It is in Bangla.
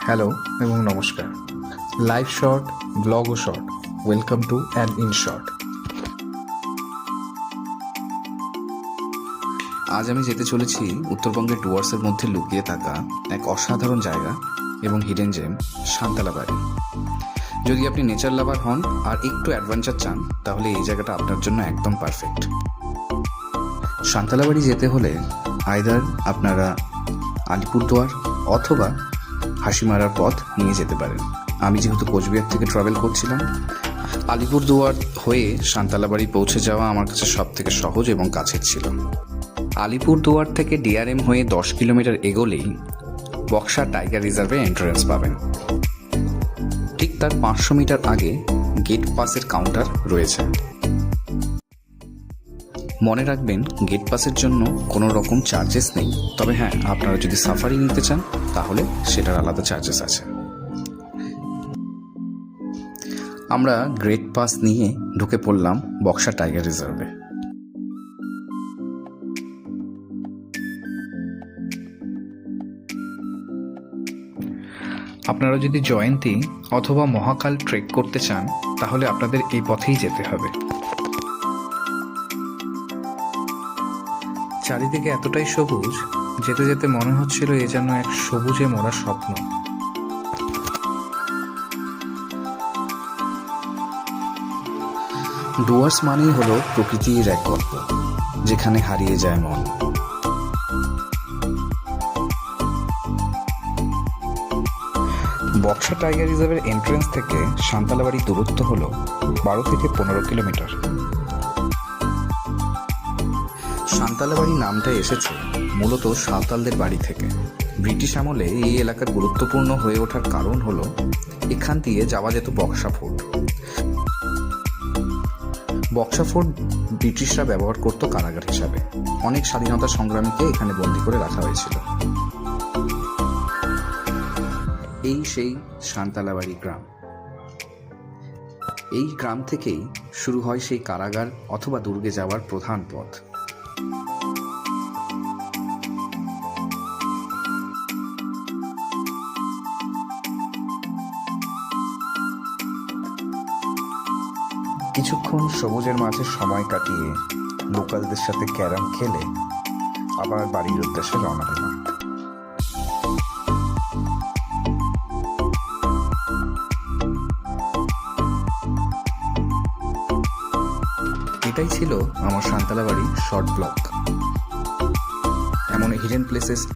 হ্যালো এবং নমস্কার। লাইভ শর্ট, ব্লগ ও short, welcome to an in short. আজ আমি যেতে চলেছি উত্তরবঙ্গের ডুয়ার্সের মধ্যে লুকিয়ে থাকা এক অসাধারণ জায়গা এবং হিডেন জেম সান্তালাবাড়ি। যদি আপনি নেচার লাভার হন আর একটু অ্যাডভেঞ্চার চান তাহলে এই জায়গাটা আপনার জন্য একদম পারফেক্ট। সান্তালাবাড়ি যেতে হলে আইদার আপনারা আলিপুরদুয়ার অথবা হাসিমারার পথ নিয়ে যেতে পারেন। আমি যেহেতু কোচবিহার থেকে ট্রাভেল করছিলাম, আলিপুরদুয়ার হয়ে সান্তালাবাড়ি পৌঁছে যাওয়া আমার কাছে সব থেকে সহজ এবং কাছের ছিল। আলিপুরদুয়ার থেকে ডিআরএম হয়ে 10 কিলোমিটার এগোলেই বক্সা টাইগার রিজার্ভে এন্ট্রান্স পাবেন। ঠিক তার 500 মিটার আগে গেট পাসের কাউন্টার রয়েছে। মনে রাখবেন, গেট পাসের জন্য কোনো রকম চার্জেস নেই, তবে হ্যাঁ, আপনারা যদি সাফারি নিতে চান তাহলে সেটার আলাদা চার্জেস আছে। আমরা গেট পাস নিয়ে ঢুকে পড়লাম বক্সা টাইগার রিজার্ভে। আপনারা যদি জয়ন্তী অথবা মহাকাল ট্রেক করতে চান তাহলে আপনাদের এই পথেই যেতে হবে। চারিদিকে এতটাই সবুজ, যেতে যেতে মনে হচ্ছিল এ যেন এক সবুজে মোড়া স্বপ্ন। ডুয়ার্স মানেই হলো প্রকৃতির এক গল্প, যেখানে হারিয়ে যায় মন। বক্সা টাইগার রিজার্ভের এন্ট্রান্স থেকে সান্তালাবাড়ির দূরত্ব হলো 12 থেকে 15 কিলোমিটার। সান্তালাবাড়ি নামটা এসেছে মূলত সাঁওতালদের বাড়ি থেকে। ব্রিটিশ আমলে এই এলাকার গুরুত্বপূর্ণ হয়ে ওঠার কারণ হলো এখান দিয়ে যাওয়া যেত বক্সা ফোর্ট। বক্সা ফোর্ট ব্রিটিশরা ব্যবহার করত কারাগার হিসাবে। অনেক স্বাধীনতা সংগ্রামীকে এখানে বন্দী করে রাখা হয়েছিল। এই সেই সান্তালাবাড়ি গ্রাম। এই গ্রাম থেকেই শুরু হয় সেই কারাগার অথবা দুর্গে যাওয়ার প্রধান পথ। কিছুক্ষণ সবুজের মাঝে সময় কাটিয়ে লোকালদের সাথে ক্যারাম খেলে আবার বাড়ির উদ্দেশ্যে রওনা দিলাম। এটাই ছিল আমার সান্তালাবাড়ি শর্ট ব্লগ। এমন হিডেন প্লেসেস